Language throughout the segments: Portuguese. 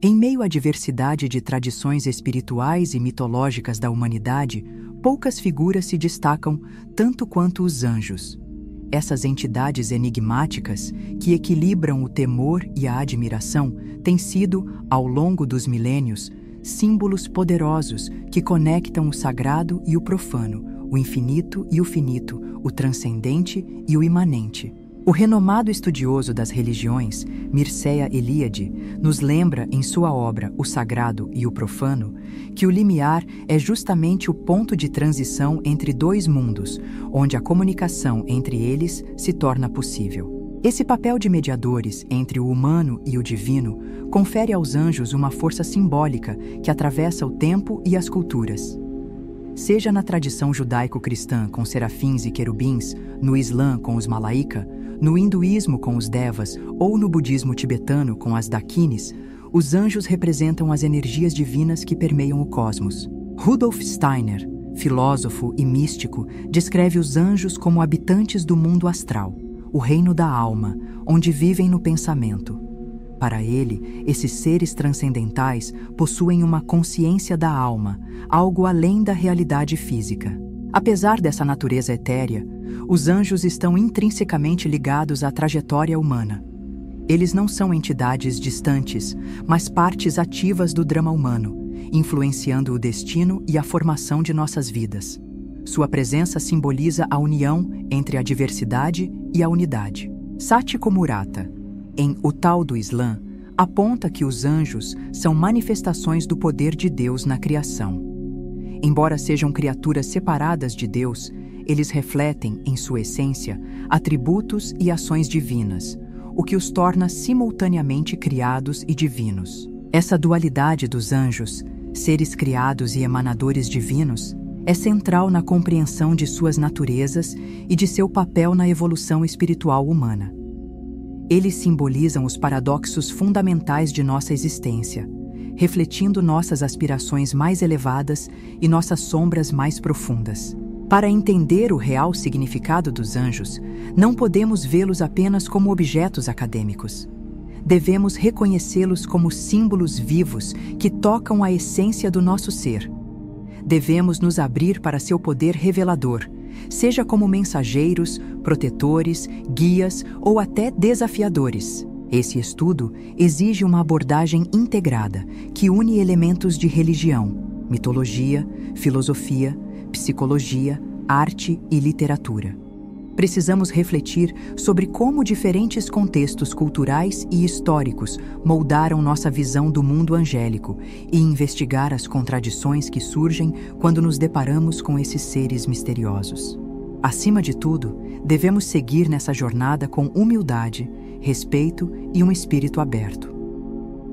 Em meio à diversidade de tradições espirituais e mitológicas da humanidade, poucas figuras se destacam tanto quanto os anjos. Essas entidades enigmáticas, que equilibram o temor e a admiração, têm sido, ao longo dos milênios, símbolos poderosos que conectam o sagrado e o profano, o infinito e o finito, o transcendente e o imanente. O renomado estudioso das religiões, Mircea Eliade, nos lembra em sua obra O Sagrado e o Profano que o limiar é justamente o ponto de transição entre dois mundos, onde a comunicação entre eles se torna possível. Esse papel de mediadores entre o humano e o divino confere aos anjos uma força simbólica que atravessa o tempo e as culturas. Seja na tradição judaico-cristã com serafins e querubins, no Islã com os malaíka, no hinduísmo com os devas ou no budismo tibetano com as dakinis, os anjos representam as energias divinas que permeiam o cosmos. Rudolf Steiner, filósofo e místico, descreve os anjos como habitantes do mundo astral, o reino da alma, onde vivem no pensamento. Para ele, esses seres transcendentais possuem uma consciência da alma, algo além da realidade física. Apesar dessa natureza etérea, os anjos estão intrinsecamente ligados à trajetória humana. Eles não são entidades distantes, mas partes ativas do drama humano, influenciando o destino e a formação de nossas vidas. Sua presença simboliza a união entre a diversidade e a unidade. Satiko Murata, em O Tal do Islã, aponta que os anjos são manifestações do poder de Deus na criação. Embora sejam criaturas separadas de Deus, eles refletem, em sua essência, atributos e ações divinas, o que os torna simultaneamente criados e divinos. Essa dualidade dos anjos, seres criados e emanadores divinos, é central na compreensão de suas naturezas e de seu papel na evolução espiritual humana. Eles simbolizam os paradoxos fundamentais de nossa existência, refletindo nossas aspirações mais elevadas e nossas sombras mais profundas. Para entender o real significado dos anjos, não podemos vê-los apenas como objetos acadêmicos. Devemos reconhecê-los como símbolos vivos que tocam a essência do nosso ser. Devemos nos abrir para seu poder revelador, seja como mensageiros, protetores, guias ou até desafiadores. Esse estudo exige uma abordagem integrada que une elementos de religião, mitologia, filosofia, psicologia, arte e literatura. Precisamos refletir sobre como diferentes contextos culturais e históricos moldaram nossa visão do mundo angélico e investigar as contradições que surgem quando nos deparamos com esses seres misteriosos. Acima de tudo, devemos seguir nessa jornada com humildade, respeito e um espírito aberto.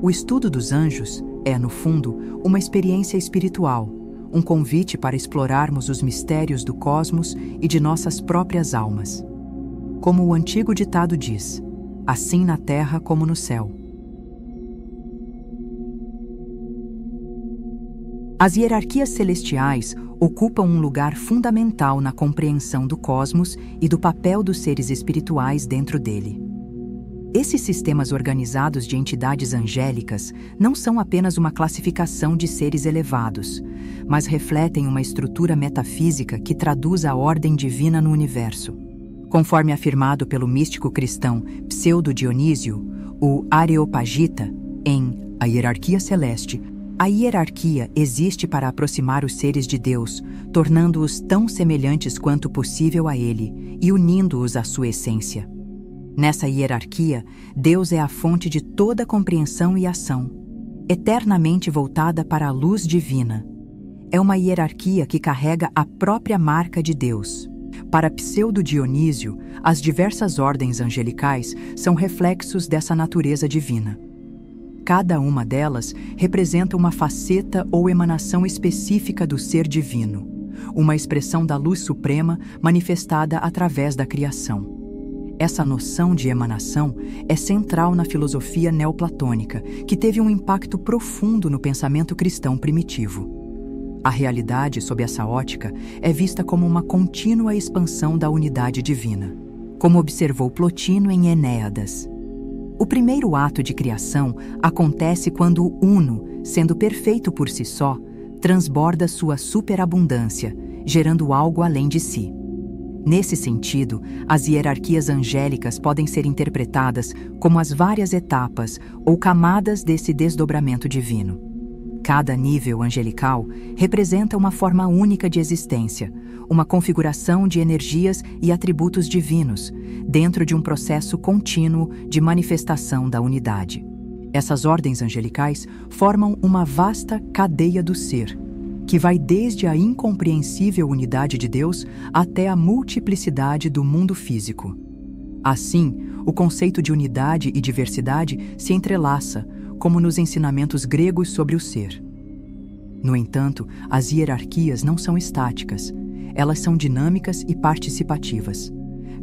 O estudo dos anjos é, no fundo, uma experiência espiritual, um convite para explorarmos os mistérios do cosmos e de nossas próprias almas. Como o antigo ditado diz, assim na terra como no céu. As hierarquias celestiais ocupam um lugar fundamental na compreensão do cosmos e do papel dos seres espirituais dentro dele. Esses sistemas organizados de entidades angélicas não são apenas uma classificação de seres elevados, mas refletem uma estrutura metafísica que traduz a ordem divina no universo. Conforme afirmado pelo místico cristão Pseudo-Dionísio, o Areopagita, em A Hierarquia Celeste, a hierarquia existe para aproximar os seres de Deus, tornando-os tão semelhantes quanto possível a Ele e unindo-os à sua essência. Nessa hierarquia, Deus é a fonte de toda compreensão e ação, eternamente voltada para a luz divina. É uma hierarquia que carrega a própria marca de Deus. Para Pseudo-Dionísio, as diversas ordens angelicais são reflexos dessa natureza divina. Cada uma delas representa uma faceta ou emanação específica do ser divino, uma expressão da luz suprema manifestada através da criação. Essa noção de emanação é central na filosofia neoplatônica, que teve um impacto profundo no pensamento cristão primitivo. A realidade, sob essa ótica, é vista como uma contínua expansão da unidade divina, como observou Plotino em Enéadas. O primeiro ato de criação acontece quando o Uno, sendo perfeito por si só, transborda sua superabundância, gerando algo além de si. Nesse sentido, as hierarquias angélicas podem ser interpretadas como as várias etapas ou camadas desse desdobramento divino. Cada nível angelical representa uma forma única de existência, uma configuração de energias e atributos divinos, dentro de um processo contínuo de manifestação da unidade. Essas ordens angelicais formam uma vasta cadeia do ser, que vai desde a incompreensível unidade de Deus até a multiplicidade do mundo físico. Assim, o conceito de unidade e diversidade se entrelaça, como nos ensinamentos gregos sobre o ser. No entanto, as hierarquias não são estáticas, elas são dinâmicas e participativas.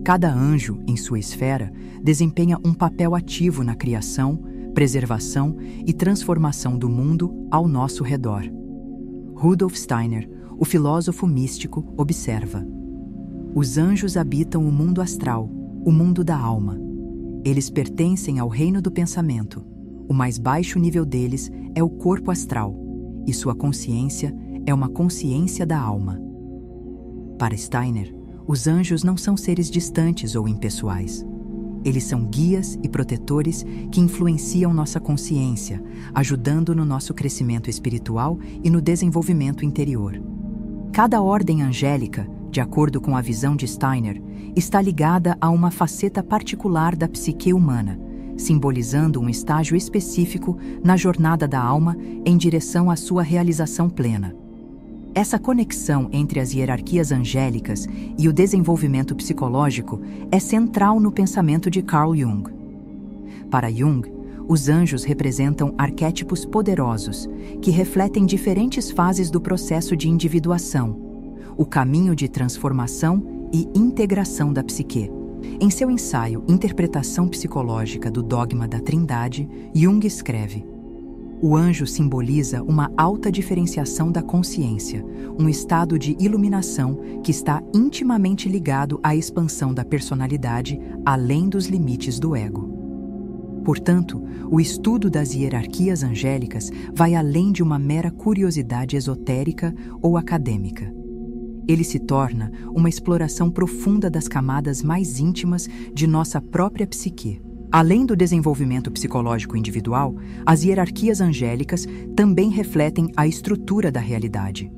Cada anjo, em sua esfera, desempenha um papel ativo na criação, preservação e transformação do mundo ao nosso redor. Rudolf Steiner, o filósofo místico, observa: os anjos habitam o mundo astral, o mundo da alma. Eles pertencem ao reino do pensamento. O mais baixo nível deles é o corpo astral, e sua consciência é uma consciência da alma. Para Steiner, os anjos não são seres distantes ou impessoais. Eles são guias e protetores que influenciam nossa consciência, ajudando no nosso crescimento espiritual e no desenvolvimento interior. Cada ordem angélica, de acordo com a visão de Steiner, está ligada a uma faceta particular da psique humana, simbolizando um estágio específico na jornada da alma em direção à sua realização plena. Essa conexão entre as hierarquias angélicas e o desenvolvimento psicológico é central no pensamento de Carl Jung. Para Jung, os anjos representam arquétipos poderosos que refletem diferentes fases do processo de individuação, o caminho de transformação e integração da psique. Em seu ensaio Interpretação Psicológica do Dogma da Trindade, Jung escreve: o anjo simboliza uma alta diferenciação da consciência, um estado de iluminação que está intimamente ligado à expansão da personalidade além dos limites do ego. Portanto, o estudo das hierarquias angélicas vai além de uma mera curiosidade esotérica ou acadêmica. Ele se torna uma exploração profunda das camadas mais íntimas de nossa própria psique. Além do desenvolvimento psicológico individual, as hierarquias angélicas também refletem a estrutura da realidade.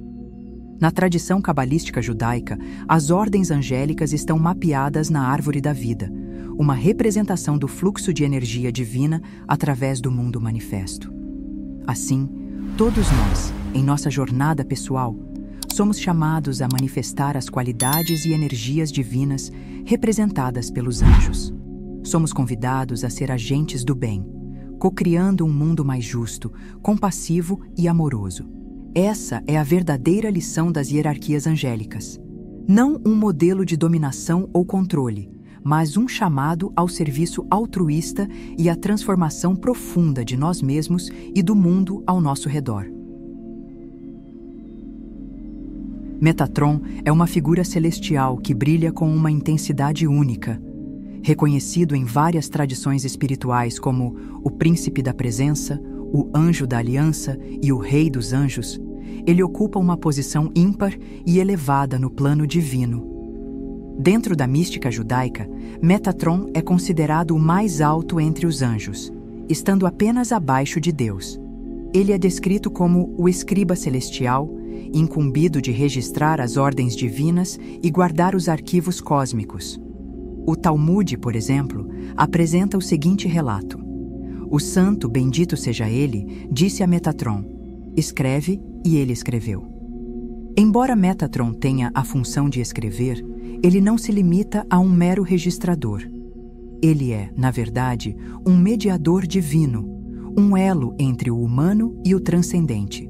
Na tradição cabalística judaica, as ordens angélicas estão mapeadas na árvore da vida, uma representação do fluxo de energia divina através do mundo manifesto. Assim, todos nós, em nossa jornada pessoal, somos chamados a manifestar as qualidades e energias divinas representadas pelos anjos. Somos convidados a ser agentes do bem, co-criando um mundo mais justo, compassivo e amoroso. Essa é a verdadeira lição das hierarquias angélicas. Não um modelo de dominação ou controle, mas um chamado ao serviço altruísta e à transformação profunda de nós mesmos e do mundo ao nosso redor. Metatron é uma figura celestial que brilha com uma intensidade única. Reconhecido em várias tradições espirituais como o Príncipe da Presença, o Anjo da Aliança e o Rei dos Anjos, ele ocupa uma posição ímpar e elevada no plano divino. Dentro da mística judaica, Metatron é considerado o mais alto entre os anjos, estando apenas abaixo de Deus. Ele é descrito como o escriba celestial, incumbido de registrar as ordens divinas e guardar os arquivos cósmicos. O Talmud, por exemplo, apresenta o seguinte relato: o santo, bendito seja ele, disse a Metatron: escreve, e ele escreveu. Embora Metatron tenha a função de escrever, ele não se limita a um mero registrador. Ele é, na verdade, um mediador divino, um elo entre o humano e o transcendente.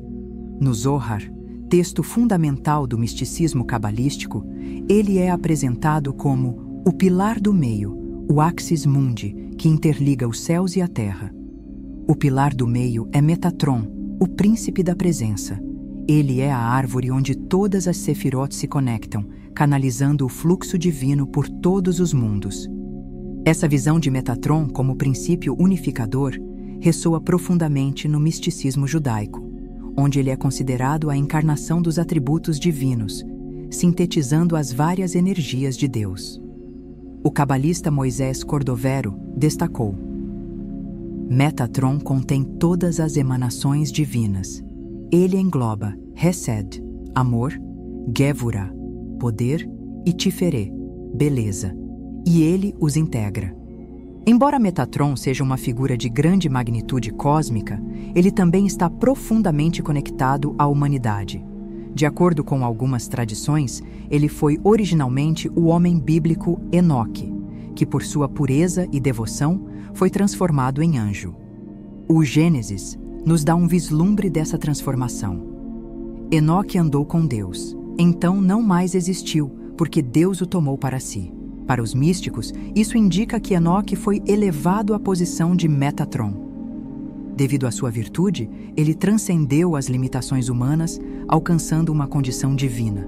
No Zohar, texto fundamental do misticismo cabalístico, ele é apresentado como o pilar do meio, o axis mundi, que interliga os céus e a terra. O pilar do meio é Metatron, o príncipe da presença. Ele é a árvore onde todas as sefirot se conectam, canalizando o fluxo divino por todos os mundos. Essa visão de Metatron como princípio unificador ressoa profundamente no misticismo judaico, onde ele é considerado a encarnação dos atributos divinos, sintetizando as várias energias de Deus. O cabalista Moisés Cordovero destacou: Metatron contém todas as emanações divinas. Ele engloba Hesed, amor, Gevurah, poder, e Tiferê, beleza, e ele os integra. Embora Metatron seja uma figura de grande magnitude cósmica, ele também está profundamente conectado à humanidade. De acordo com algumas tradições, ele foi originalmente o homem bíblico Enoque, que por sua pureza e devoção foi transformado em anjo. O Gênesis nos dá um vislumbre dessa transformação. Enoque andou com Deus, então não mais existiu, porque Deus o tomou para si. Para os místicos, isso indica que Enoque foi elevado à posição de Metatron. Devido à sua virtude, ele transcendeu as limitações humanas, alcançando uma condição divina.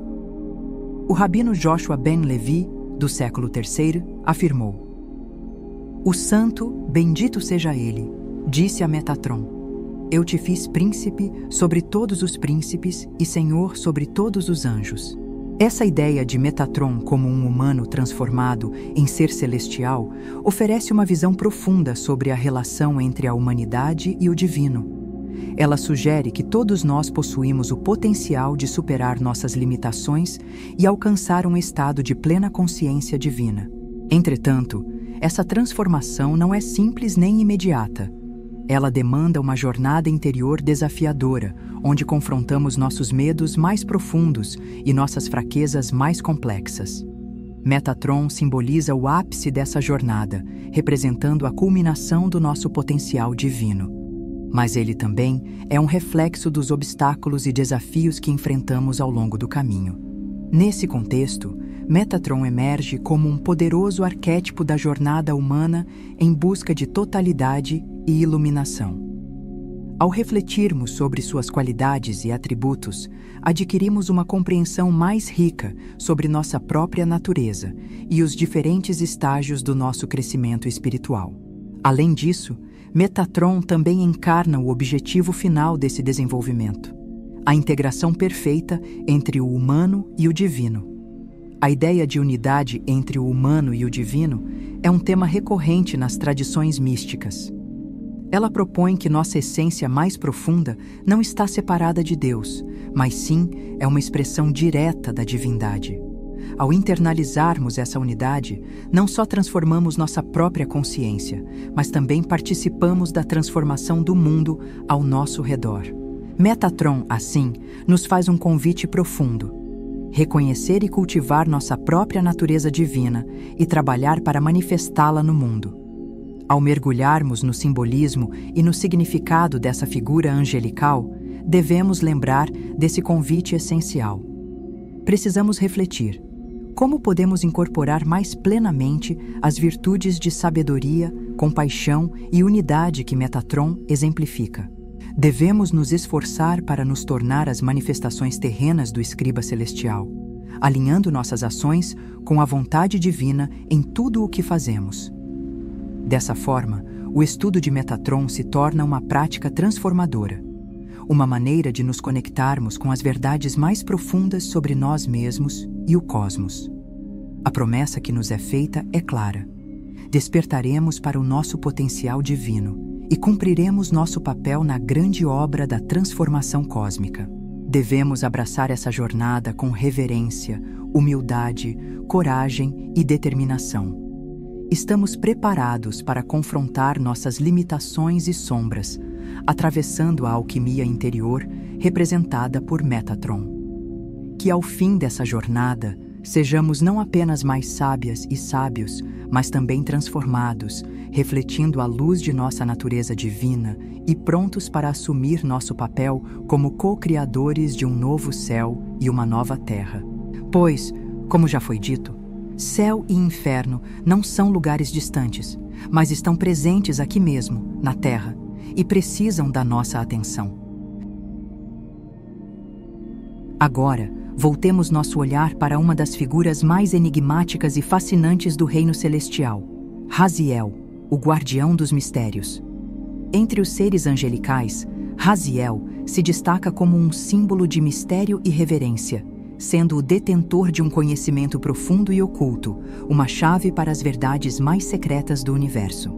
O rabino Joshua ben Levi, do século III, afirmou: O santo, bendito seja ele, disse a Metatron: Eu te fiz príncipe sobre todos os príncipes e senhor sobre todos os anjos. Essa ideia de Metatron como um humano transformado em ser celestial oferece uma visão profunda sobre a relação entre a humanidade e o divino. Ela sugere que todos nós possuímos o potencial de superar nossas limitações e alcançar um estado de plena consciência divina. Entretanto, essa transformação não é simples nem imediata. Ela demanda uma jornada interior desafiadora, onde confrontamos nossos medos mais profundos e nossas fraquezas mais complexas. Metatron simboliza o ápice dessa jornada, representando a culminação do nosso potencial divino. Mas ele também é um reflexo dos obstáculos e desafios que enfrentamos ao longo do caminho. Nesse contexto, Metatron emerge como um poderoso arquétipo da jornada humana em busca de totalidade e iluminação. Ao refletirmos sobre suas qualidades e atributos, adquirimos uma compreensão mais rica sobre nossa própria natureza e os diferentes estágios do nosso crescimento espiritual. Além disso, Metatron também encarna o objetivo final desse desenvolvimento: a integração perfeita entre o humano e o divino. A ideia de unidade entre o humano e o divino é um tema recorrente nas tradições místicas. Ela propõe que nossa essência mais profunda não está separada de Deus, mas sim é uma expressão direta da divindade. Ao internalizarmos essa unidade, não só transformamos nossa própria consciência, mas também participamos da transformação do mundo ao nosso redor. Metatron, assim, nos faz um convite profundo: reconhecer e cultivar nossa própria natureza divina e trabalhar para manifestá-la no mundo. Ao mergulharmos no simbolismo e no significado dessa figura angelical, devemos lembrar desse convite essencial. Precisamos refletir: como podemos incorporar mais plenamente as virtudes de sabedoria, compaixão e unidade que Metatron exemplifica? Devemos nos esforçar para nos tornar as manifestações terrenas do escriba celestial, alinhando nossas ações com a vontade divina em tudo o que fazemos. Dessa forma, o estudo de Metatron se torna uma prática transformadora, uma maneira de nos conectarmos com as verdades mais profundas sobre nós mesmos e o cosmos. A promessa que nos é feita é clara: despertaremos para o nosso potencial divino e cumpriremos nosso papel na grande obra da transformação cósmica. Devemos abraçar essa jornada com reverência, humildade, coragem e determinação. Estamos preparados para confrontar nossas limitações e sombras, atravessando a alquimia interior representada por Metatron. Que ao fim dessa jornada, sejamos não apenas mais sábias e sábios, mas também transformados, refletindo a luz de nossa natureza divina e prontos para assumir nosso papel como co-criadores de um novo céu e uma nova terra. Pois, como já foi dito, céu e inferno não são lugares distantes, mas estão presentes aqui mesmo, na Terra, e precisam da nossa atenção. Agora, voltemos nosso olhar para uma das figuras mais enigmáticas e fascinantes do reino celestial, Raziel, o guardião dos mistérios. Entre os seres angelicais, Raziel se destaca como um símbolo de mistério e reverência, sendo o detentor de um conhecimento profundo e oculto, uma chave para as verdades mais secretas do universo.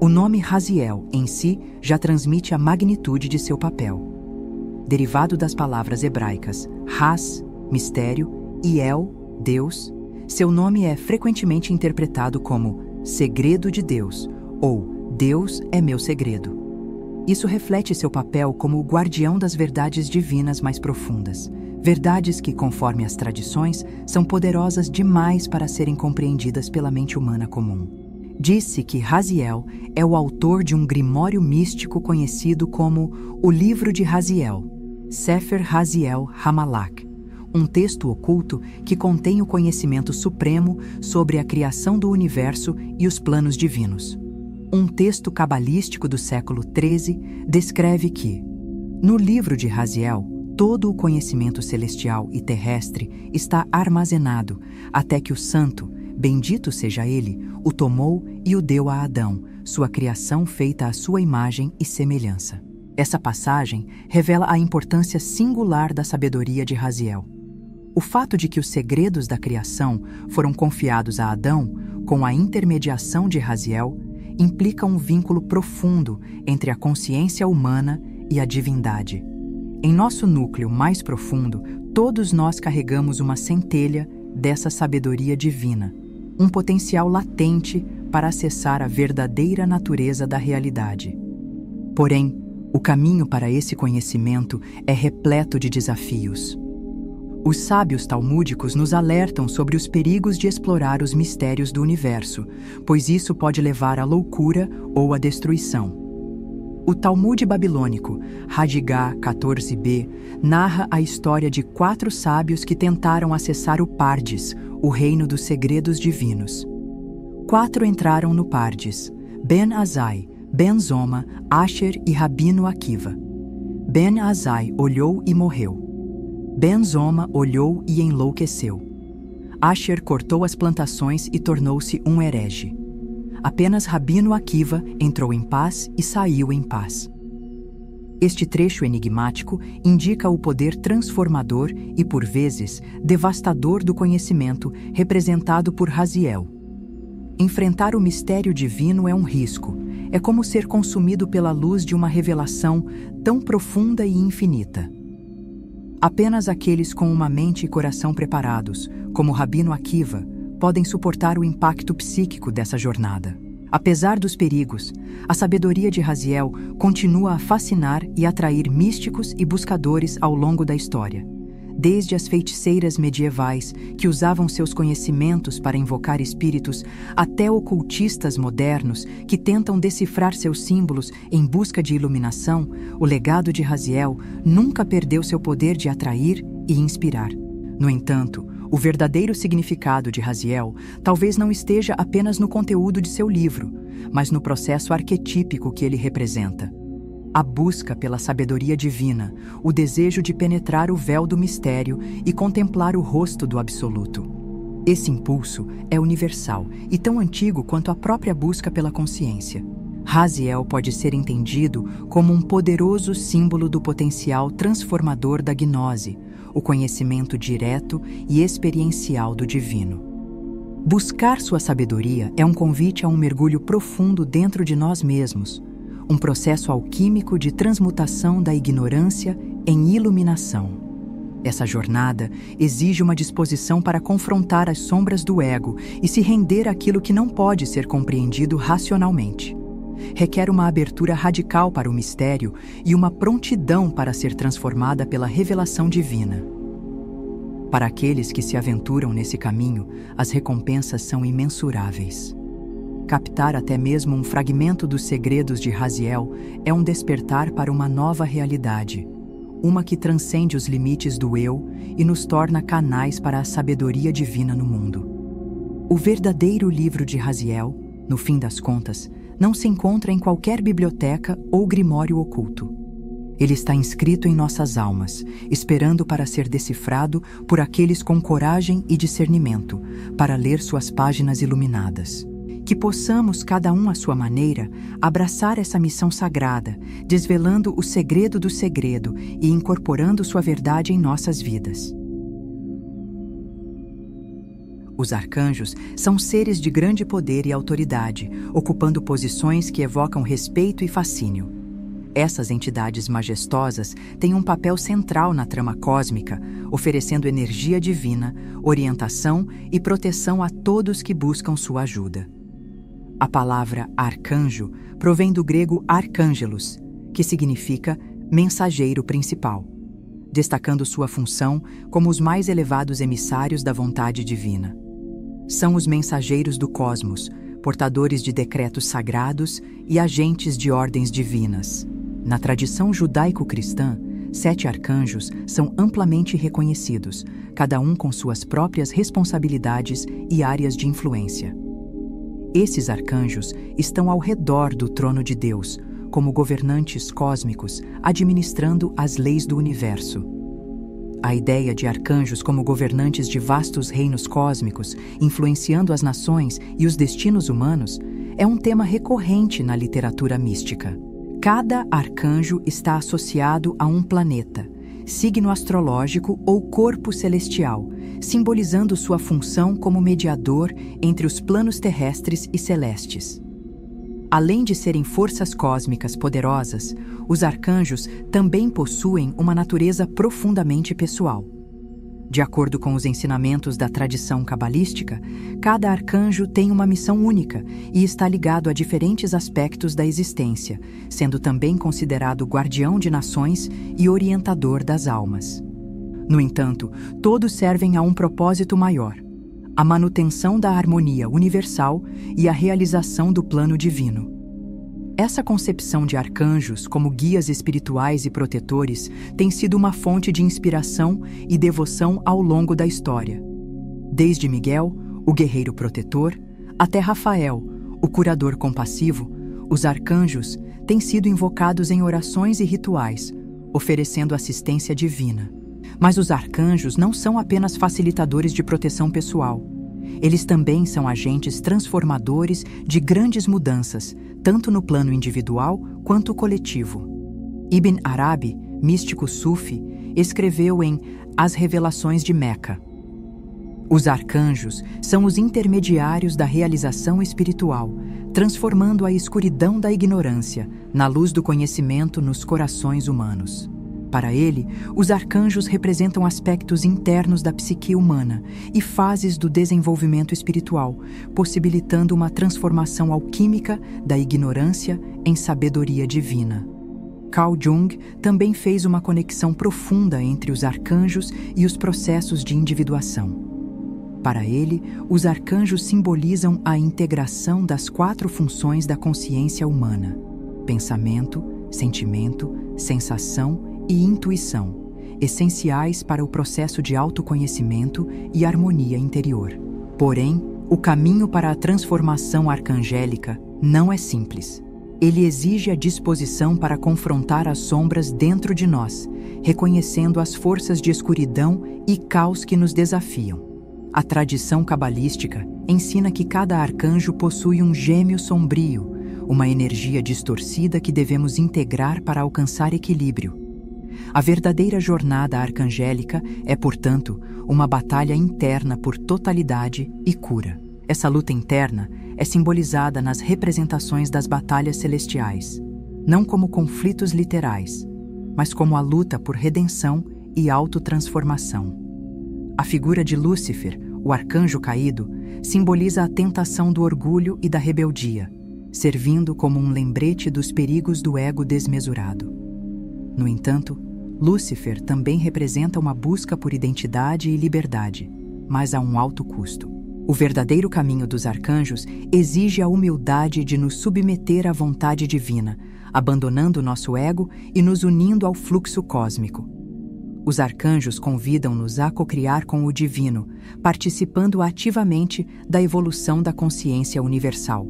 O nome Raziel, em si, já transmite a magnitude de seu papel. Derivado das palavras hebraicas Raz, mistério, e El, Deus, seu nome é frequentemente interpretado como segredo de Deus ou Deus é meu segredo. Isso reflete seu papel como o guardião das verdades divinas mais profundas, verdades que, conforme as tradições, são poderosas demais para serem compreendidas pela mente humana comum. Diz-se que Raziel é o autor de um grimório místico conhecido como o Livro de Raziel, Sefer Raziel Hamalak, um texto oculto que contém o conhecimento supremo sobre a criação do universo e os planos divinos. Um texto cabalístico do século XIII descreve que, no livro de Raziel, todo o conhecimento celestial e terrestre está armazenado até que o Santo, bendito seja ele, o tomou e o deu a Adão, sua criação feita à sua imagem e semelhança. Essa passagem revela a importância singular da sabedoria de Raziel. O fato de que os segredos da criação foram confiados a Adão, com a intermediação de Raziel, implica um vínculo profundo entre a consciência humana e a divindade. Em nosso núcleo mais profundo, todos nós carregamos uma centelha dessa sabedoria divina, um potencial latente para acessar a verdadeira natureza da realidade. Porém, o caminho para esse conhecimento é repleto de desafios. Os sábios talmúdicos nos alertam sobre os perigos de explorar os mistérios do universo, pois isso pode levar à loucura ou à destruição. O Talmud babilônico, Radigá 14b, narra a história de 4 sábios que tentaram acessar o Pardes, o reino dos segredos divinos. 4 entraram no Pardes: Ben Azai, Ben Zoma, Asher e Rabino Akiva. Ben Azai olhou e morreu. Ben Zoma olhou e enlouqueceu. Asher cortou as plantações e tornou-se um herege. Apenas Rabino Akiva entrou em paz e saiu em paz. Este trecho enigmático indica o poder transformador e, por vezes, devastador do conhecimento representado por Raziel. Enfrentar o mistério divino é um risco. É como ser consumido pela luz de uma revelação tão profunda e infinita. Apenas aqueles com uma mente e coração preparados, como Rabino Akiva, podem suportar o impacto psíquico dessa jornada. Apesar dos perigos, a sabedoria de Raziel continua a fascinar e atrair místicos e buscadores ao longo da história. Desde as feiticeiras medievais, que usavam seus conhecimentos para invocar espíritos, até ocultistas modernos que tentam decifrar seus símbolos em busca de iluminação, o legado de Raziel nunca perdeu seu poder de atrair e inspirar. No entanto, o verdadeiro significado de Raziel talvez não esteja apenas no conteúdo de seu livro, mas no processo arquetípico que ele representa. A busca pela sabedoria divina, o desejo de penetrar o véu do mistério e contemplar o rosto do absoluto. Esse impulso é universal e tão antigo quanto a própria busca pela consciência. Raziel pode ser entendido como um poderoso símbolo do potencial transformador da gnose, o conhecimento direto e experiencial do divino. Buscar sua sabedoria é um convite a um mergulho profundo dentro de nós mesmos, um processo alquímico de transmutação da ignorância em iluminação. Essa jornada exige uma disposição para confrontar as sombras do ego e se render àquilo que não pode ser compreendido racionalmente. Requer uma abertura radical para o mistério e uma prontidão para ser transformada pela revelação divina. Para aqueles que se aventuram nesse caminho, as recompensas são imensuráveis. Captar até mesmo um fragmento dos segredos de Raziel é um despertar para uma nova realidade, uma que transcende os limites do eu e nos torna canais para a sabedoria divina no mundo. O verdadeiro livro de Raziel, no fim das contas, não se encontra em qualquer biblioteca ou grimório oculto. Ele está inscrito em nossas almas, esperando para ser decifrado por aqueles com coragem e discernimento, para ler suas páginas iluminadas. que possamos, cada um à sua maneira, abraçar essa missão sagrada, desvelando o segredo do segredo e incorporando sua verdade em nossas vidas. Os arcanjos são seres de grande poder e autoridade, ocupando posições que evocam respeito e fascínio. Essas entidades majestosas têm um papel central na trama cósmica, oferecendo energia divina, orientação e proteção a todos que buscam sua ajuda. A palavra arcanjo provém do grego arcângelos, que significa mensageiro principal, destacando sua função como os mais elevados emissários da vontade divina. São os mensageiros do cosmos, portadores de decretos sagrados e agentes de ordens divinas. Na tradição judaico-cristã, 7 arcanjos são amplamente reconhecidos, cada um com suas próprias responsabilidades e áreas de influência. Esses arcanjos estão ao redor do trono de Deus, como governantes cósmicos, administrando as leis do universo. A ideia de arcanjos como governantes de vastos reinos cósmicos, influenciando as nações e os destinos humanos, é um tema recorrente na literatura mística. Cada arcanjo está associado a um planeta, signo astrológico ou corpo celestial, simbolizando sua função como mediador entre os planos terrestres e celestes. Além de serem forças cósmicas poderosas, os arcanjos também possuem uma natureza profundamente pessoal. De acordo com os ensinamentos da tradição cabalística, cada arcanjo tem uma missão única e está ligado a diferentes aspectos da existência, sendo também considerado guardião de nações e orientador das almas. No entanto, todos servem a um propósito maior: a manutenção da harmonia universal e a realização do plano divino. Essa concepção de arcanjos como guias espirituais e protetores tem sido uma fonte de inspiração e devoção ao longo da história. Desde Miguel, o guerreiro protetor, até Rafael, o curador compassivo, os arcanjos têm sido invocados em orações e rituais, oferecendo assistência divina. Mas os arcanjos não são apenas facilitadores de proteção pessoal. Eles também são agentes transformadores de grandes mudanças, tanto no plano individual quanto coletivo. Ibn Arabi, místico sufi, escreveu em As Revelações de Meca: os arcanjos são os intermediários da realização espiritual, transformando a escuridão da ignorância na luz do conhecimento nos corações humanos. Para ele, os arcanjos representam aspectos internos da psique humana e fases do desenvolvimento espiritual, possibilitando uma transformação alquímica da ignorância em sabedoria divina. Carl Jung também fez uma conexão profunda entre os arcanjos e os processos de individuação. Para ele, os arcanjos simbolizam a integração das 4 funções da consciência humana: pensamento, sentimento, sensação e intuição, essenciais para o processo de autoconhecimento e harmonia interior. Porém, o caminho para a transformação arcangélica não é simples. Ele exige a disposição para confrontar as sombras dentro de nós, reconhecendo as forças de escuridão e caos que nos desafiam. A tradição cabalística ensina que cada arcanjo possui um gêmeo sombrio, uma energia distorcida que devemos integrar para alcançar equilíbrio. A verdadeira jornada arcangélica é, portanto, uma batalha interna por totalidade e cura. Essa luta interna é simbolizada nas representações das batalhas celestiais, não como conflitos literais, mas como a luta por redenção e autotransformação. A figura de Lúcifer, o arcanjo caído, simboliza a tentação do orgulho e da rebeldia, servindo como um lembrete dos perigos do ego desmesurado. No entanto, Lúcifer também representa uma busca por identidade e liberdade, mas a um alto custo. O verdadeiro caminho dos arcanjos exige a humildade de nos submeter à vontade divina, abandonando nosso ego e nos unindo ao fluxo cósmico. Os arcanjos convidam-nos a cocriar com o divino, participando ativamente da evolução da consciência universal.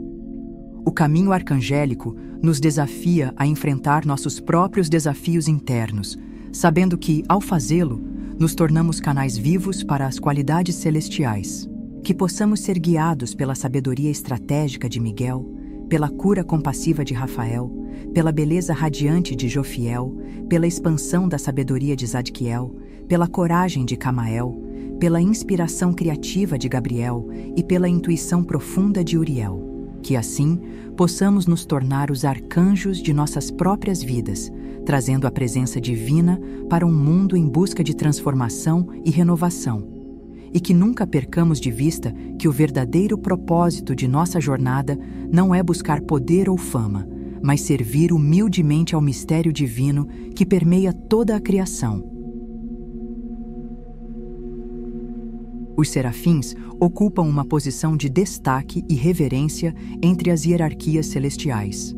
O caminho arcangélico nos desafia a enfrentar nossos próprios desafios internos, sabendo que, ao fazê-lo, nos tornamos canais vivos para as qualidades celestiais. Que possamos ser guiados pela sabedoria estratégica de Miguel, pela cura compassiva de Rafael, pela beleza radiante de Jofiel, pela expansão da sabedoria de Zadquiel, pela coragem de Camael, pela inspiração criativa de Gabriel e pela intuição profunda de Uriel. Que assim possamos nos tornar os arcanjos de nossas próprias vidas, trazendo a presença divina para um mundo em busca de transformação e renovação. E que nunca percamos de vista que o verdadeiro propósito de nossa jornada não é buscar poder ou fama, mas servir humildemente ao mistério divino que permeia toda a criação. Os serafins ocupam uma posição de destaque e reverência entre as hierarquias celestiais.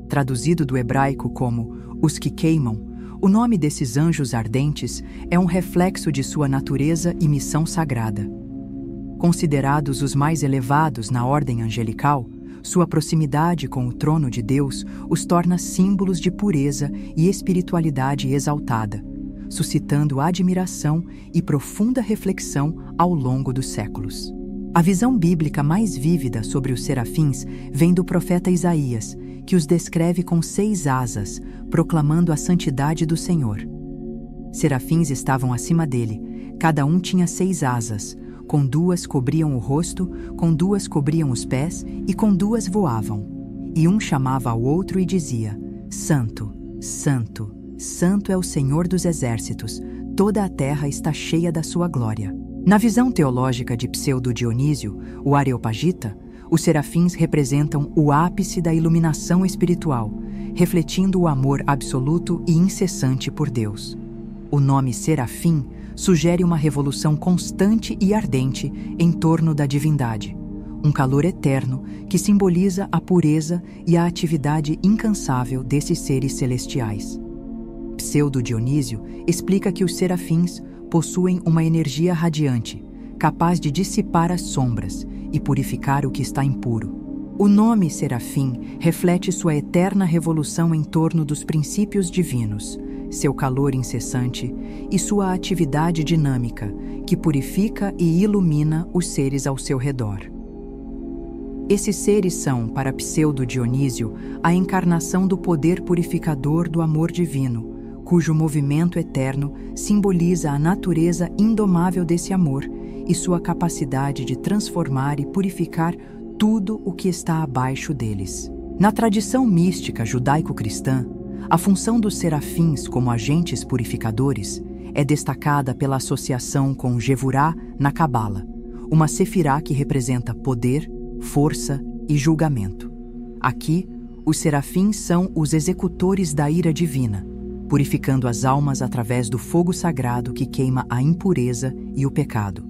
Traduzido do hebraico como os que queimam, o nome desses anjos ardentes é um reflexo de sua natureza e missão sagrada. Considerados os mais elevados na ordem angelical, sua proximidade com o trono de Deus os torna símbolos de pureza e espiritualidade exaltada, suscitando admiração e profunda reflexão ao longo dos séculos. A visão bíblica mais vívida sobre os serafins vem do profeta Isaías, que os descreve com 6 asas, proclamando a santidade do Senhor. Serafins estavam acima dele, cada um tinha 6 asas, com 2 cobriam o rosto, com 2 cobriam os pés e com 2 voavam. E um chamava ao outro e dizia: Santo, Santo, Santo é o Senhor dos exércitos, toda a terra está cheia da sua glória. Na visão teológica de Pseudo-Dionísio, o Areopagita, os serafins representam o ápice da iluminação espiritual, refletindo o amor absoluto e incessante por Deus. O nome serafim sugere uma revolução constante e ardente em torno da divindade, um calor eterno que simboliza a pureza e a atividade incansável desses seres celestiais. Pseudo-Dionísio explica que os serafins possuem uma energia radiante, capaz de dissipar as sombras e purificar o que está impuro. O nome serafim reflete sua eterna revolução em torno dos princípios divinos, seu calor incessante e sua atividade dinâmica, que purifica e ilumina os seres ao seu redor. Esses seres são, para Pseudo-Dionísio, a encarnação do poder purificador do amor divino, cujo movimento eterno simboliza a natureza indomável desse amor e sua capacidade de transformar e purificar tudo o que está abaixo deles. Na tradição mística judaico-cristã, a função dos serafins como agentes purificadores é destacada pela associação com Gevurá na Cabala, uma sefirá que representa poder, força e julgamento. Aqui, os serafins são os executores da ira divina, purificando as almas através do fogo sagrado que queima a impureza e o pecado.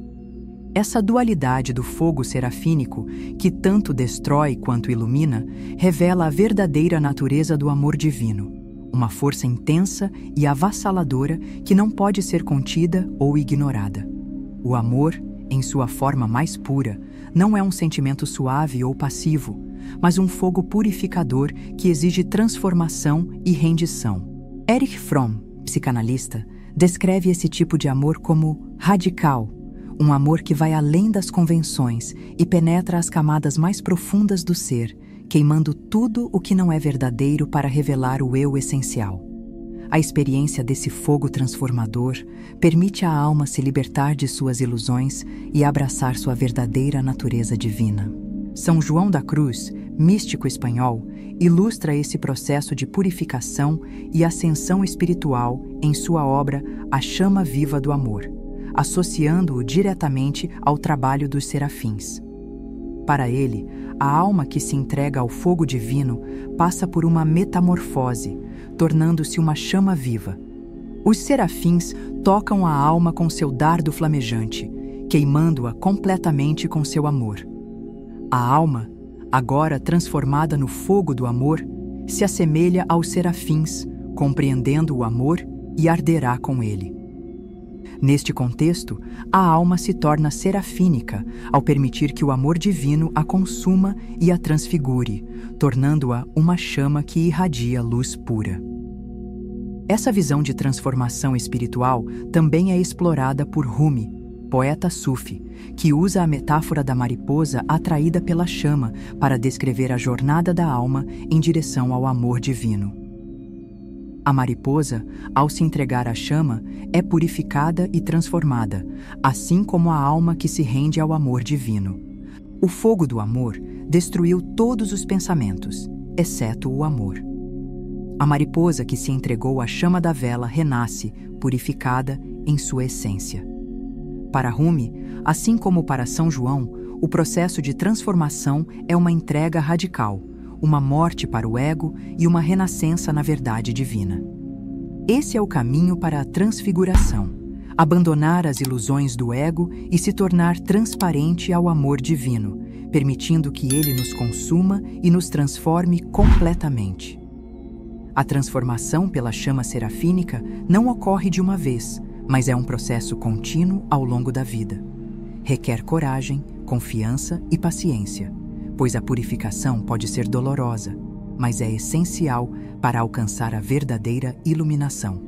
Essa dualidade do fogo serafínico, que tanto destrói quanto ilumina, revela a verdadeira natureza do amor divino, uma força intensa e avassaladora que não pode ser contida ou ignorada. O amor, em sua forma mais pura, não é um sentimento suave ou passivo, mas um fogo purificador que exige transformação e rendição. Erich Fromm, psicanalista, descreve esse tipo de amor como radical, um amor que vai além das convenções e penetra as camadas mais profundas do ser, queimando tudo o que não é verdadeiro para revelar o eu essencial. A experiência desse fogo transformador permite à alma se libertar de suas ilusões e abraçar sua verdadeira natureza divina. São João da Cruz, místico espanhol, ilustra esse processo de purificação e ascensão espiritual em sua obra A Chama Viva do Amor, associando-o diretamente ao trabalho dos serafins. Para ele, a alma que se entrega ao fogo divino passa por uma metamorfose, tornando-se uma chama viva. Os serafins tocam a alma com seu dardo flamejante, queimando-a completamente com seu amor. A alma, agora transformada no fogo do amor, se assemelha aos serafins, compreendendo o amor e arderá com ele. Neste contexto, a alma se torna serafínica ao permitir que o amor divino a consuma e a transfigure, tornando-a uma chama que irradia luz pura. Essa visão de transformação espiritual também é explorada por Rumi, poeta sufi, que usa a metáfora da mariposa atraída pela chama para descrever a jornada da alma em direção ao amor divino. A mariposa, ao se entregar à chama, é purificada e transformada, assim como a alma que se rende ao amor divino. O fogo do amor destruiu todos os pensamentos, exceto o amor. A mariposa que se entregou à chama da vela renasce, purificada em sua essência. Para Rumi, assim como para São João, o processo de transformação é uma entrega radical, uma morte para o ego e uma renascença na verdade divina. Esse é o caminho para a transfiguração, abandonar as ilusões do ego e se tornar transparente ao amor divino, permitindo que ele nos consuma e nos transforme completamente. A transformação pela chama serafínica não ocorre de uma vez, mas é um processo contínuo ao longo da vida. Requer coragem, confiança e paciência, pois a purificação pode ser dolorosa, mas é essencial para alcançar a verdadeira iluminação.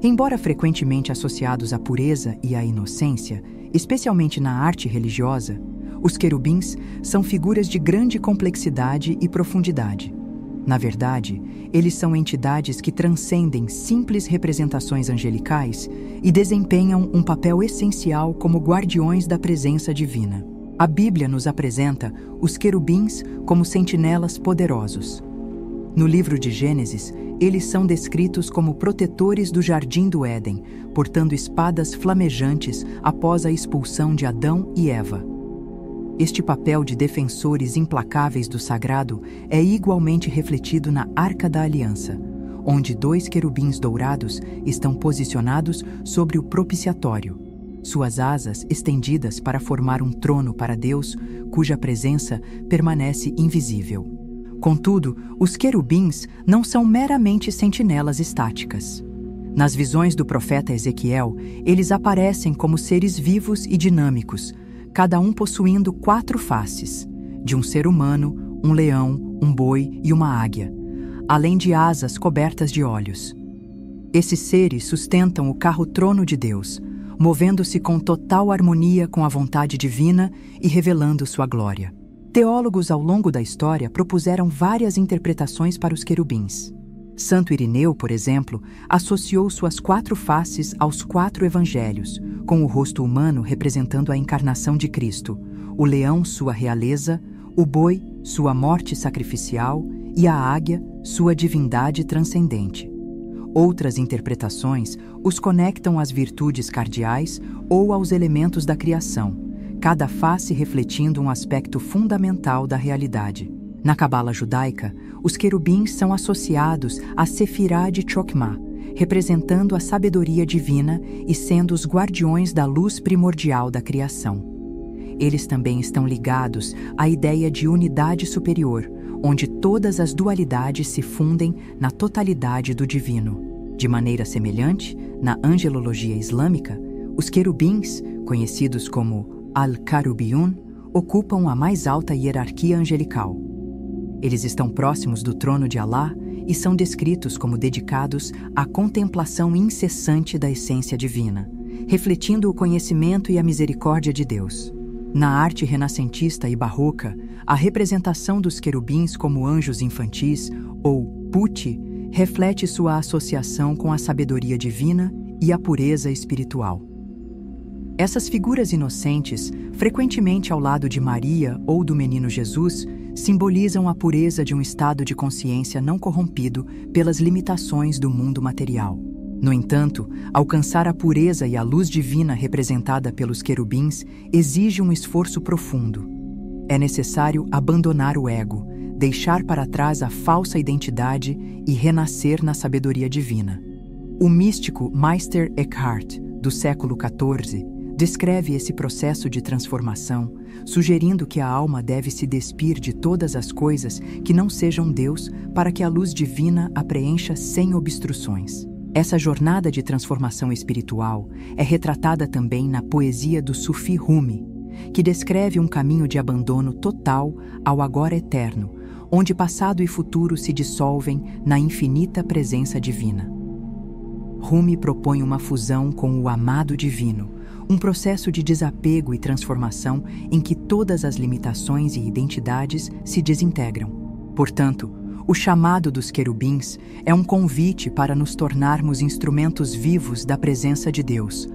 Embora frequentemente associados à pureza e à inocência, especialmente na arte religiosa, os querubins são figuras de grande complexidade e profundidade. Na verdade, eles são entidades que transcendem simples representações angelicais e desempenham um papel essencial como guardiões da presença divina. A Bíblia nos apresenta os querubins como sentinelas poderosos. No livro de Gênesis, eles são descritos como protetores do jardim do Éden, portando espadas flamejantes após a expulsão de Adão e Eva. Este papel de defensores implacáveis do sagrado é igualmente refletido na Arca da Aliança, onde 2 querubins dourados estão posicionados sobre o propiciatório, suas asas estendidas para formar um trono para Deus, cuja presença permanece invisível. Contudo, os querubins não são meramente sentinelas estáticas. Nas visões do profeta Ezequiel, eles aparecem como seres vivos e dinâmicos, cada um possuindo 4 faces, de um ser humano, um leão, um boi e uma águia, além de asas cobertas de olhos. Esses seres sustentam o carro-trono de Deus, movendo-se com total harmonia com a vontade divina e revelando sua glória. Teólogos ao longo da história propuseram várias interpretações para os querubins. Santo Irineu, por exemplo, associou suas 4 faces aos 4 evangelhos, com o rosto humano representando a encarnação de Cristo, o leão sua realeza, o boi sua morte sacrificial e a águia sua divindade transcendente. Outras interpretações os conectam às virtudes cardeais ou aos elementos da criação, cada face refletindo um aspecto fundamental da realidade. Na Cabala judaica, os querubins são associados a Sefirá de Chokmah, representando a sabedoria divina e sendo os guardiões da luz primordial da criação. Eles também estão ligados à ideia de unidade superior, onde todas as dualidades se fundem na totalidade do divino. De maneira semelhante, na angelologia islâmica, os querubins, conhecidos como Al-Karubiyun, ocupam a mais alta hierarquia angelical. Eles estão próximos do trono de Alá e são descritos como dedicados à contemplação incessante da essência divina, refletindo o conhecimento e a misericórdia de Deus. Na arte renascentista e barroca, a representação dos querubins como anjos infantis, ou putti, reflete sua associação com a sabedoria divina e a pureza espiritual. Essas figuras inocentes, frequentemente ao lado de Maria ou do menino Jesus, simbolizam a pureza de um estado de consciência não corrompido pelas limitações do mundo material. No entanto, alcançar a pureza e a luz divina representada pelos querubins exige um esforço profundo. É necessário abandonar o ego, deixar para trás a falsa identidade e renascer na sabedoria divina. O místico Meister Eckhart, do século XIV, descreve esse processo de transformação, sugerindo que a alma deve se despir de todas as coisas que não sejam Deus para que a luz divina a preencha sem obstruções. Essa jornada de transformação espiritual é retratada também na poesia do Sufi Rumi, que descreve um caminho de abandono total ao agora eterno, onde passado e futuro se dissolvem na infinita presença divina. Rumi propõe uma fusão com o amado divino, um processo de desapego e transformação em que todas as limitações e identidades se desintegram. Portanto, o chamado dos querubins é um convite para nos tornarmos instrumentos vivos da presença de Deus,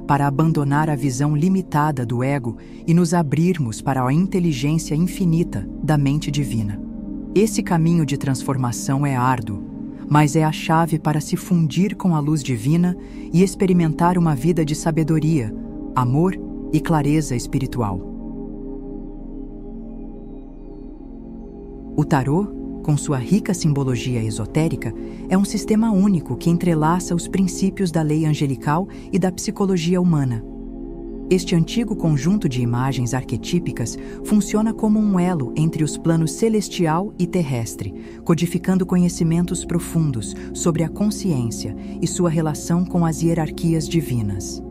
para abandonar a visão limitada do ego e nos abrirmos para a inteligência infinita da mente divina. Esse caminho de transformação é árduo, mas é a chave para se fundir com a luz divina e experimentar uma vida de sabedoria, amor e clareza espiritual. O tarô, com sua rica simbologia esotérica, é um sistema único que entrelaça os princípios da lei angelical e da psicologia humana. Este antigo conjunto de imagens arquetípicas funciona como um elo entre os planos celestial e terrestre, codificando conhecimentos profundos sobre a consciência e sua relação com as hierarquias divinas.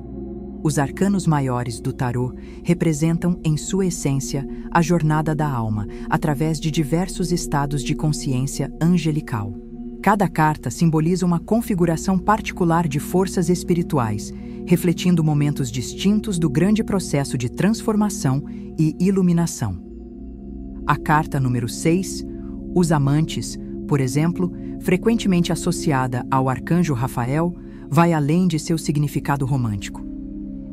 Os arcanos maiores do tarô representam, em sua essência, a jornada da alma, através de diversos estados de consciência angelical. Cada carta simboliza uma configuração particular de forças espirituais, refletindo momentos distintos do grande processo de transformação e iluminação. A carta número 6, os amantes, por exemplo, frequentemente associada ao arcanjo Rafael, vai além de seu significado romântico.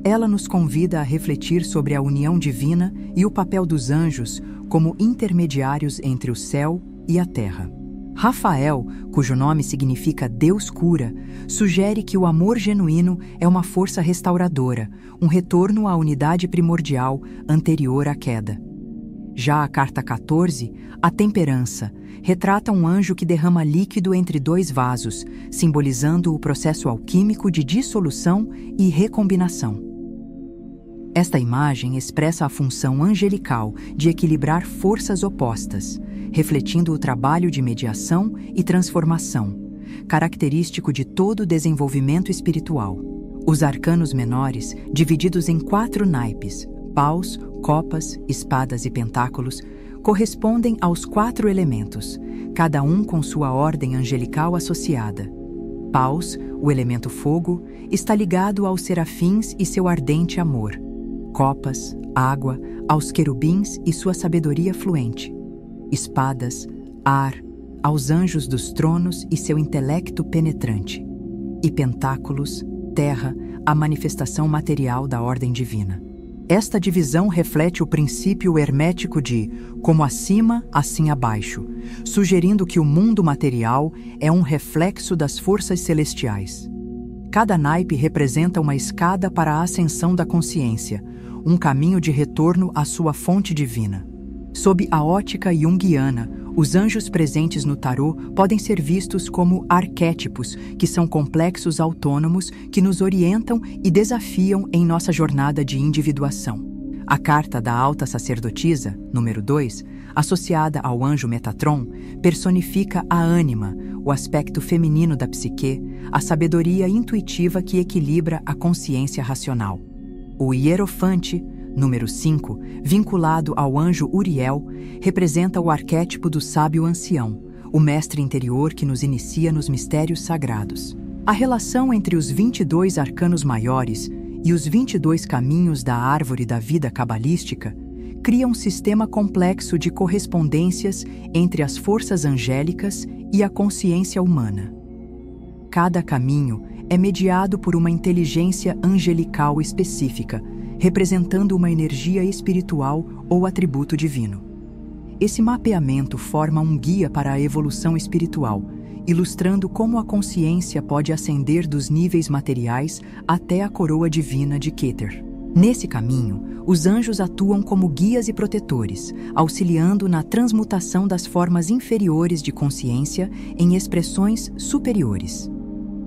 Ela nos convida a refletir sobre a união divina e o papel dos anjos como intermediários entre o céu e a terra. Rafael, cujo nome significa Deus cura, sugere que o amor genuíno é uma força restauradora, um retorno à unidade primordial anterior à queda. Já a carta 14, a temperança, retrata um anjo que derrama líquido entre dois vasos, simbolizando o processo alquímico de dissolução e recombinação. Esta imagem expressa a função angelical de equilibrar forças opostas, refletindo o trabalho de mediação e transformação, característico de todo desenvolvimento espiritual. Os arcanos menores, divididos em 4 naipes, paus, copas, espadas e pentáculos, correspondem aos 4 elementos, cada um com sua ordem angelical associada. Paus, o elemento fogo, está ligado aos serafins e seu ardente amor. Copas, água, aos querubins e sua sabedoria fluente. Espadas, ar, aos anjos dos tronos e seu intelecto penetrante. E pentáculos, terra, a manifestação material da ordem divina. Esta divisão reflete o princípio hermético de como acima, assim abaixo, sugerindo que o mundo material é um reflexo das forças celestiais. Cada naipe representa uma escada para a ascensão da consciência, um caminho de retorno à sua fonte divina. Sob a ótica junguiana, os anjos presentes no tarô podem ser vistos como arquétipos, que são complexos autônomos que nos orientam e desafiam em nossa jornada de individuação. A carta da alta sacerdotisa, número 2, associada ao anjo Metatron, personifica a ânima, o aspecto feminino da psique, a sabedoria intuitiva que equilibra a consciência racional. O Hierofante, número 5, vinculado ao anjo Uriel, representa o arquétipo do sábio ancião, o mestre interior que nos inicia nos mistérios sagrados. A relação entre os 22 arcanos maiores e os 22 caminhos da árvore da vida cabalística cria um sistema complexo de correspondências entre as forças angélicas e a consciência humana. Cada caminho é mediado por uma inteligência angelical específica, representando uma energia espiritual ou atributo divino. Esse mapeamento forma um guia para a evolução espiritual, ilustrando como a consciência pode ascender dos níveis materiais até a coroa divina de Keter. Nesse caminho, os anjos atuam como guias e protetores, auxiliando na transmutação das formas inferiores de consciência em expressões superiores.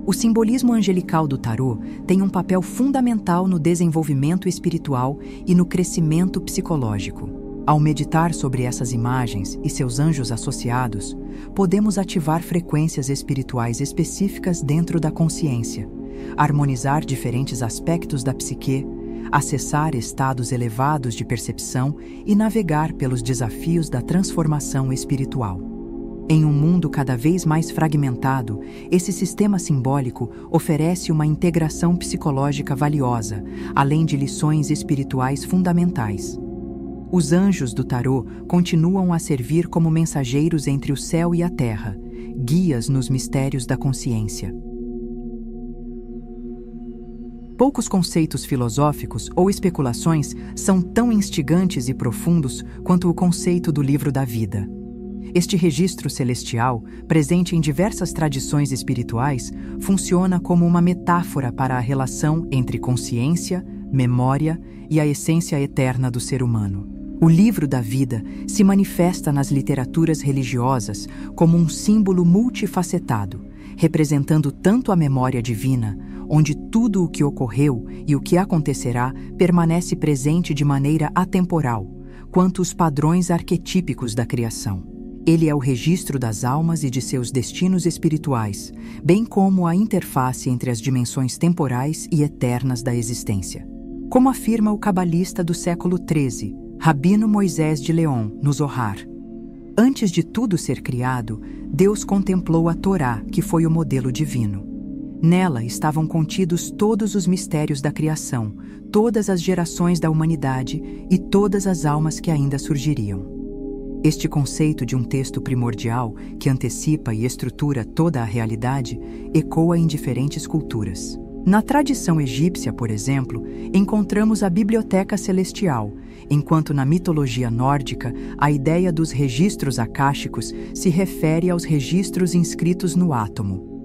O simbolismo angelical do tarô tem um papel fundamental no desenvolvimento espiritual e no crescimento psicológico. Ao meditar sobre essas imagens e seus anjos associados, podemos ativar frequências espirituais específicas dentro da consciência, harmonizar diferentes aspectos da psique, acessar estados elevados de percepção e navegar pelos desafios da transformação espiritual. Em um mundo cada vez mais fragmentado, esse sistema simbólico oferece uma integração psicológica valiosa, além de lições espirituais fundamentais. Os anjos do tarô continuam a servir como mensageiros entre o céu e a terra, guias nos mistérios da consciência. Poucos conceitos filosóficos ou especulações são tão instigantes e profundos quanto o conceito do livro da vida. Este registro celestial, presente em diversas tradições espirituais, funciona como uma metáfora para a relação entre consciência, memória e a essência eterna do ser humano. O livro da vida se manifesta nas literaturas religiosas como um símbolo multifacetado, representando tanto a memória divina, onde tudo o que ocorreu e o que acontecerá permanece presente de maneira atemporal, quanto os padrões arquetípicos da criação. Ele é o registro das almas e de seus destinos espirituais, bem como a interface entre as dimensões temporais e eternas da existência. Como afirma o cabalista do século XIII, Rabino Moisés de Leon, no Zohar, antes de tudo ser criado, Deus contemplou a Torá, que foi o modelo divino. Nela estavam contidos todos os mistérios da criação, todas as gerações da humanidade e todas as almas que ainda surgiriam. Este conceito de um texto primordial, que antecipa e estrutura toda a realidade, ecoa em diferentes culturas. Na tradição egípcia, por exemplo, encontramos a Biblioteca Celestial, enquanto na mitologia nórdica, a ideia dos registros akáshicos se refere aos registros inscritos no átomo.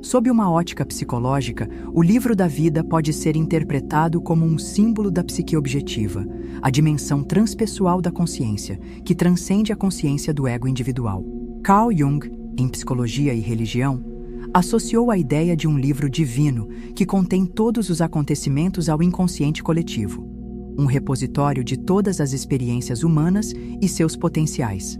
Sob uma ótica psicológica, o livro da vida pode ser interpretado como um símbolo da psique objetiva, a dimensão transpessoal da consciência, que transcende a consciência do ego individual. Carl Jung, em Psicologia e Religião, associou a ideia de um livro divino que contém todos os acontecimentos ao inconsciente coletivo, um repositório de todas as experiências humanas e seus potenciais.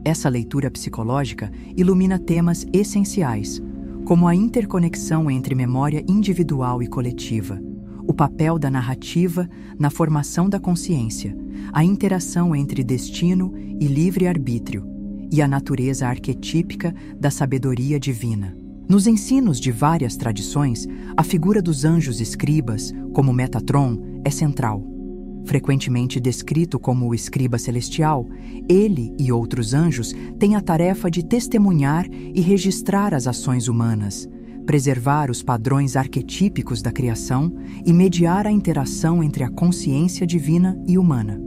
Essa leitura psicológica ilumina temas essenciais, como a interconexão entre memória individual e coletiva, o papel da narrativa na formação da consciência, a interação entre destino e livre-arbítrio e a natureza arquetípica da sabedoria divina. Nos ensinos de várias tradições, a figura dos anjos escribas, como Metatron, é central. Frequentemente descrito como o escriba celestial, ele e outros anjos têm a tarefa de testemunhar e registrar as ações humanas, preservar os padrões arquetípicos da criação e mediar a interação entre a consciência divina e humana.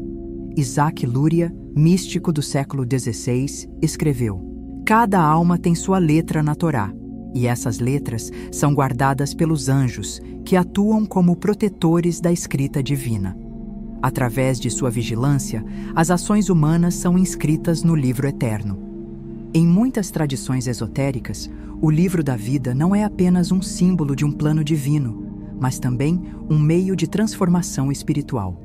Isaac Luria, místico do século XVI, escreveu: "Cada alma tem sua letra na Torá, e essas letras são guardadas pelos anjos, que atuam como protetores da escrita divina. Através de sua vigilância, as ações humanas são inscritas no livro eterno." Em muitas tradições esotéricas, o livro da vida não é apenas um símbolo de um plano divino, mas também um meio de transformação espiritual.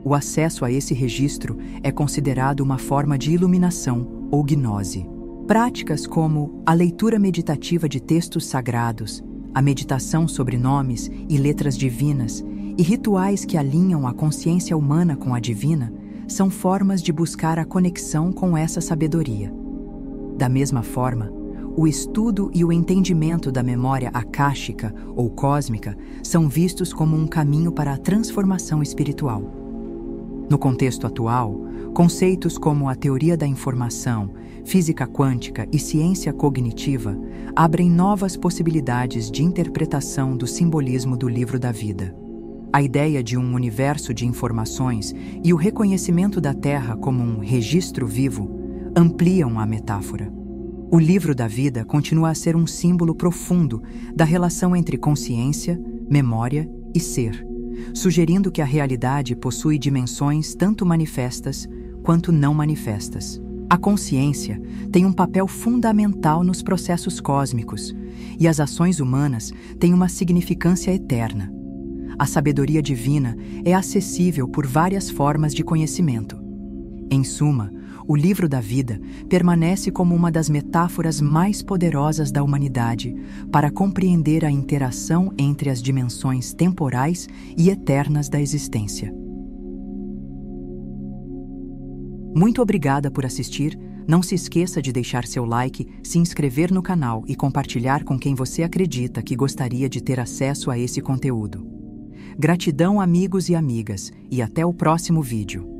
O acesso a esse registro é considerado uma forma de iluminação ou gnose. Práticas como a leitura meditativa de textos sagrados, a meditação sobre nomes e letras divinas e rituais que alinham a consciência humana com a divina são formas de buscar a conexão com essa sabedoria. Da mesma forma, o estudo e o entendimento da memória akáshica ou cósmica são vistos como um caminho para a transformação espiritual. No contexto atual, conceitos como a teoria da informação, física quântica e ciência cognitiva abrem novas possibilidades de interpretação do simbolismo do livro da vida. A ideia de um universo de informações e o reconhecimento da Terra como um registro vivo ampliam a metáfora. O livro da vida continua a ser um símbolo profundo da relação entre consciência, memória e ser, sugerindo que a realidade possui dimensões tanto manifestas quanto não manifestas. A consciência tem um papel fundamental nos processos cósmicos, e as ações humanas têm uma significância eterna. A sabedoria divina é acessível por várias formas de conhecimento. Em suma, o livro da vida permanece como uma das metáforas mais poderosas da humanidade para compreender a interação entre as dimensões temporais e eternas da existência. Muito obrigada por assistir. Não se esqueça de deixar seu like, se inscrever no canal e compartilhar com quem você acredita que gostaria de ter acesso a esse conteúdo. Gratidão, amigos e amigas, e até o próximo vídeo.